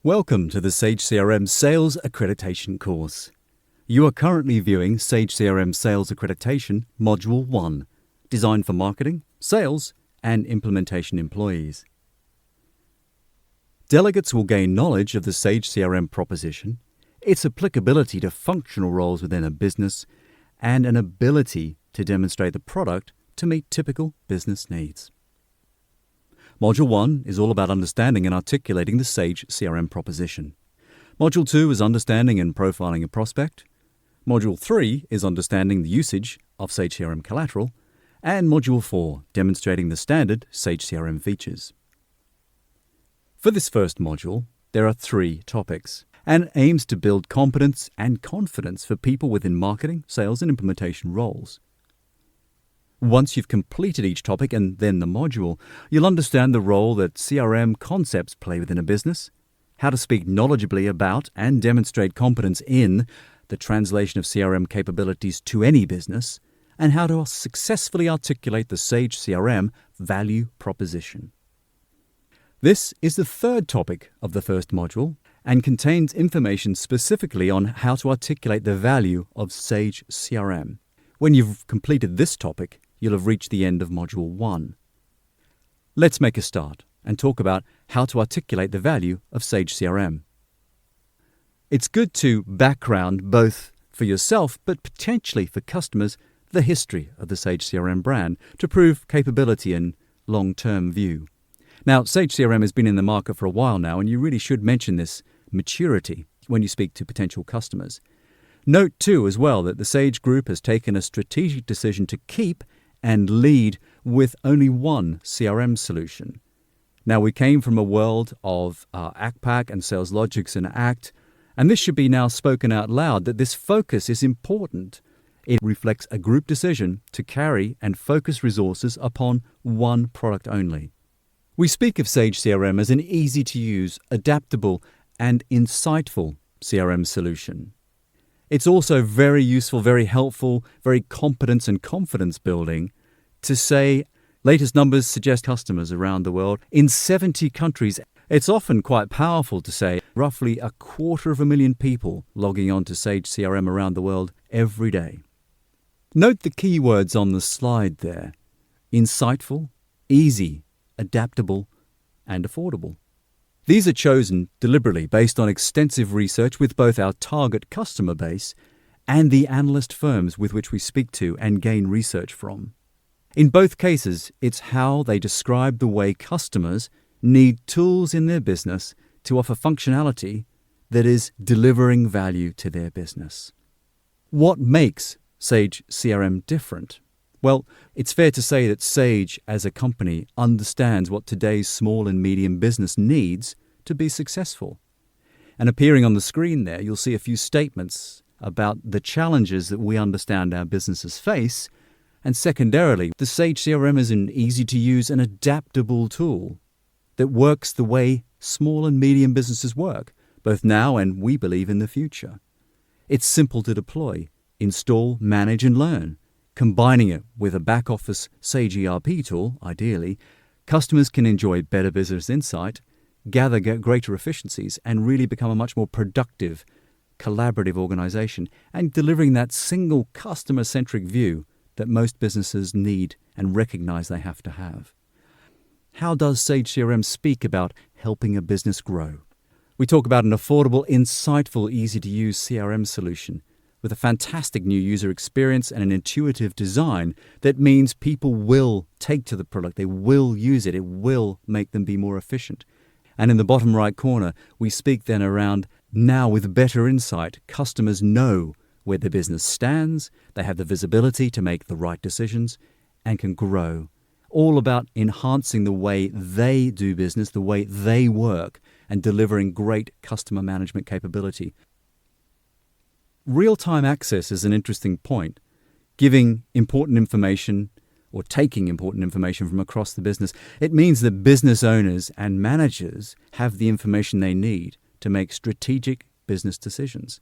Welcome to the Sage CRM Sales Accreditation course. You are currently viewing Sage CRM Sales Accreditation Module 1, designed for marketing, sales, and implementation employees. Delegates will gain knowledge of the Sage CRM proposition, its applicability to functional roles within a business, and an ability to demonstrate the product to meet typical business needs. Module 1 is all about understanding and articulating the Sage CRM proposition. Module 2 is understanding and profiling a prospect. Module 3 is understanding the usage of Sage CRM collateral. And Module 4, demonstrating the standard Sage CRM features. For this first module, there are 3 topics, and aims to build competence and confidence for people within marketing, sales, and implementation roles. Once you've completed each topic and then the module, you'll understand the role that CRM concepts play within a business, how to speak knowledgeably about and demonstrate competence in the translation of CRM capabilities to any business, and how to successfully articulate the Sage CRM value proposition. This is the third topic of the first module and contains information specifically on how to articulate the value of Sage CRM. When you've completed this topic, you'll have reached the end of Module 1. Let's make a start and talk about how to articulate the value of Sage CRM. It's good to background both for yourself but potentially for customers the history of the Sage CRM brand to prove capability and long-term view. Now, Sage CRM has been in the market for a while now, and you really should mention this maturity when you speak to potential customers. Note too as well that the Sage Group has taken a strategic decision to keep and lead with only one CRM solution. Now, we came from a world of ACPAC and Sales Logics and ACT, and this should be now spoken out loud that this focus is important. It reflects a group decision to carry and focus resources upon one product only. We speak of Sage CRM as an easy-to-use, adaptable, and insightful CRM solution. It's also very useful, very helpful, very competence and confidence building to say latest numbers suggest customers around the world in 70 countries. It's often quite powerful to say roughly 250,000 people logging on to Sage CRM around the world every day. Note the keywords on the slide there: insightful, easy, adaptable, and affordable. These are chosen deliberately based on extensive research with both our target customer base and the analyst firms with which we speak to and gain research from. In both cases, it's how they describe the way customers need tools in their business to offer functionality that is delivering value to their business. What makes Sage CRM different? Well, it's fair to say that Sage as a company understands what today's small and medium business needs to be successful. And appearing on the screen there, you'll see a few statements about the challenges that we understand our businesses face. And secondarily, the Sage CRM is an easy-to-use and adaptable tool that works the way small and medium businesses work, both now and we believe in the future. It's simple to deploy, install, manage, and learn. Combining it with a back-office Sage ERP tool, ideally, customers can enjoy better business insight, gather greater efficiencies, and really become a much more productive, collaborative organization, and delivering that single customer-centric view that most businesses need and recognize they have to have. How does Sage CRM speak about helping a business grow? We talk about an affordable, insightful, easy-to-use CRM solution with a fantastic new user experience and an intuitive design that means people will take to the product, they will use it, it will make them be more efficient. And in the bottom right corner, we speak then around now with better insight, customers know where their business stands, they have the visibility to make the right decisions and can grow. All about enhancing the way they do business, the way they work, and delivering great customer management capability. Real-time access is an interesting point, giving important information or taking important information from across the business. It means that business owners and managers have the information they need to make strategic business decisions.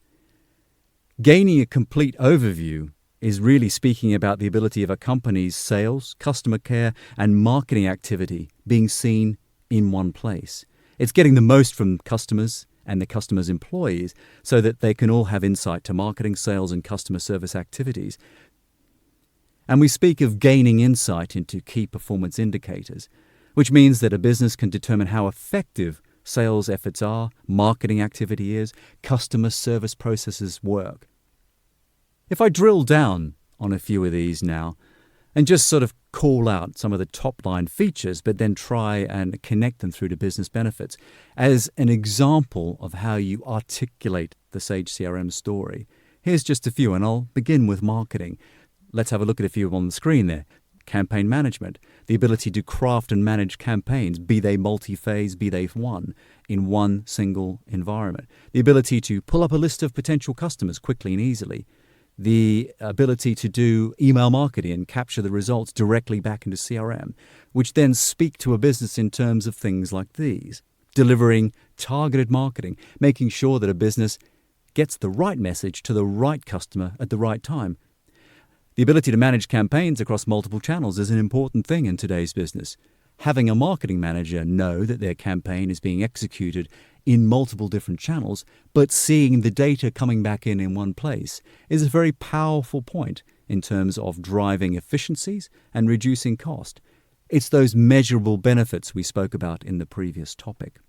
Gaining a complete overview is really speaking about the ability of a company's sales, customer care, and marketing activity being seen in one place. It's getting the most from customers and the customer's employees so that they can all have insight to marketing, sales, and customer service activities. And we speak of gaining insight into key performance indicators, which means that a business can determine how effective sales efforts are, marketing activity is, customer service processes work. If I drill down on a few of these now and just sort of call out some of the top-line features, but then try and connect them through to business benefits as an example of how you articulate the Sage CRM story, here's just a few, and I'll begin with marketing. Let's have a look at a few on the screen there. Campaign management, the ability to craft and manage campaigns, be they multi-phase, be they one, in one single environment. The ability to pull up a list of potential customers quickly and easily. The ability to do email marketing and capture the results directly back into CRM, which then speak to a business in terms of things like these. Delivering targeted marketing, making sure that a business gets the right message to the right customer at the right time. The ability to manage campaigns across multiple channels is an important thing in today's business. Having a marketing manager know that their campaign is being executed in multiple different channels, but seeing the data coming back in one place is a very powerful point in terms of driving efficiencies and reducing cost. It's those measurable benefits we spoke about in the previous topic.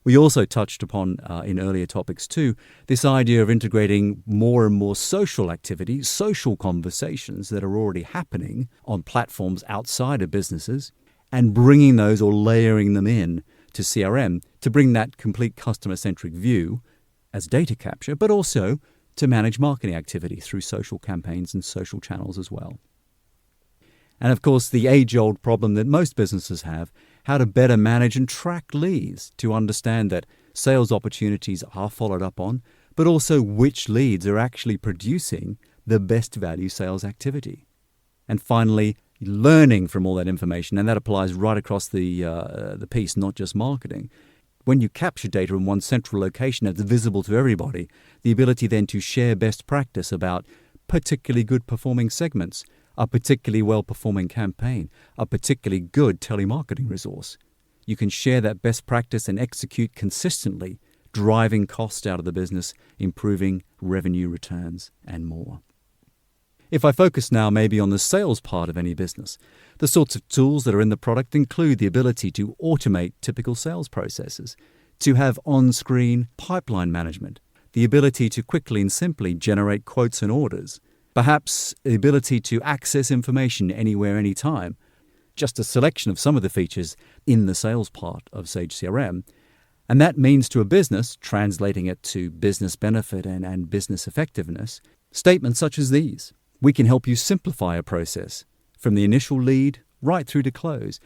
We also touched upon in earlier topics too, this idea of integrating more and more social activities, social conversations that are already happening on platforms outside of businesses, and bringing those or layering them in to CRM to bring that complete customer-centric view as data capture, but also to manage marketing activity through social campaigns and social channels as well. And of course, the age-old problem that most businesses have, how to better manage and track leads to understand that sales opportunities are followed up on, but also which leads are actually producing the best value sales activity. And finally, learning from all that information, and that applies right across the piece, not just marketing. When you capture data in one central location that's visible to everybody, the ability then to share best practice about particularly good performing segments, a particularly well-performing campaign, a particularly good telemarketing resource. You can share that best practice and execute consistently, driving cost out of the business, improving revenue returns, and more. If I focus now maybe on the sales part of any business, the sorts of tools that are in the product include the ability to automate typical sales processes, to have on-screen pipeline management, the ability to quickly and simply generate quotes and orders, perhaps the ability to access information anywhere, anytime. Just a selection of some of the features in the sales part of Sage CRM. And that means to a business, translating it to business benefit and business effectiveness, statements such as these. We can help you simplify a process from the initial lead right through to close,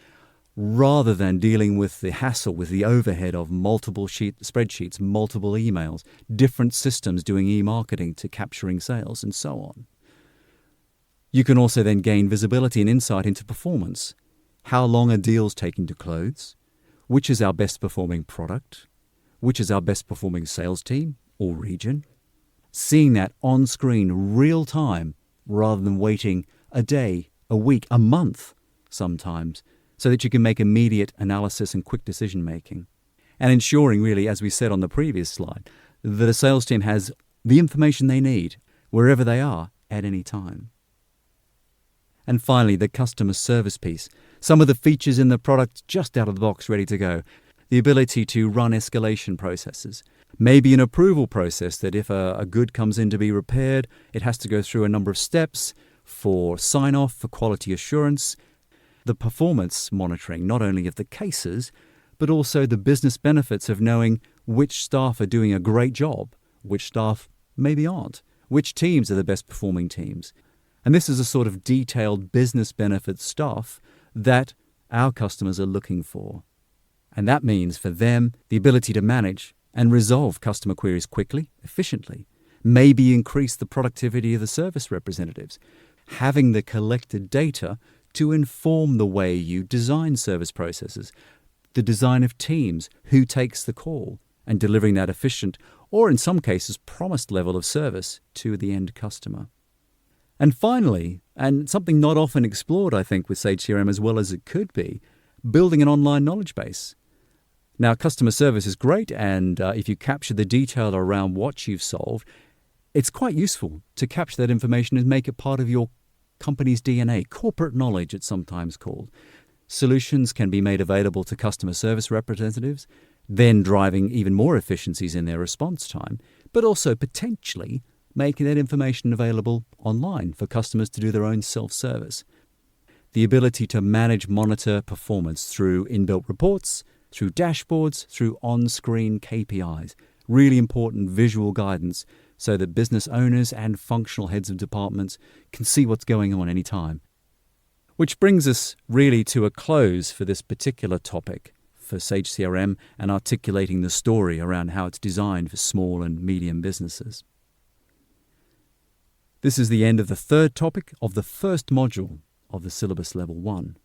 rather than dealing with the hassle, with the overhead of multiple spreadsheets, multiple emails, different systems doing e-marketing to capturing sales, and so on. You can also then gain visibility and insight into performance. How long are deals taking to close? Which is our best performing product? Which is our best performing sales team or region? Seeing that on screen real time rather than waiting a day, a week, a month sometimes, so that you can make immediate analysis and quick decision making. And ensuring really, as we said on the previous slide, that a sales team has the information they need wherever they are at any time. And finally, the customer service piece. Some of the features in the product just out of the box, ready to go. The ability to run escalation processes. Maybe an approval process that if a good comes in to be repaired, it has to go through a number of steps for sign-off, for quality assurance. The performance monitoring, not only of the cases, but also the business benefits of knowing which staff are doing a great job, which staff maybe aren't, which teams are the best performing teams. And this is a sort of detailed business benefit stuff that our customers are looking for. And that means for them the ability to manage and resolve customer queries quickly, efficiently, maybe increase the productivity of the service representatives, having the collected data to inform the way you design service processes, the design of teams, who takes the call, and delivering that efficient, or in some cases promised level of service to the end customer. And finally, and something not often explored, I think, with Sage CRM as well as it could be, building an online knowledge base. Now, customer service is great, and if you capture the detail around what you've solved, it's quite useful to capture that information and make it part of your company's DNA, corporate knowledge it's sometimes called. Solutions can be made available to customer service representatives, then driving even more efficiencies in their response time, but also potentially making that information available online for customers to do their own self-service. The ability to monitor performance through inbuilt reports, through dashboards, through on-screen KPIs. Really important visual guidance so that business owners and functional heads of departments can see what's going on anytime. Which brings us really to a close for this particular topic for Sage CRM and articulating the story around how it's designed for small and medium businesses. This is the end of the third topic of the first module of the syllabus level 1.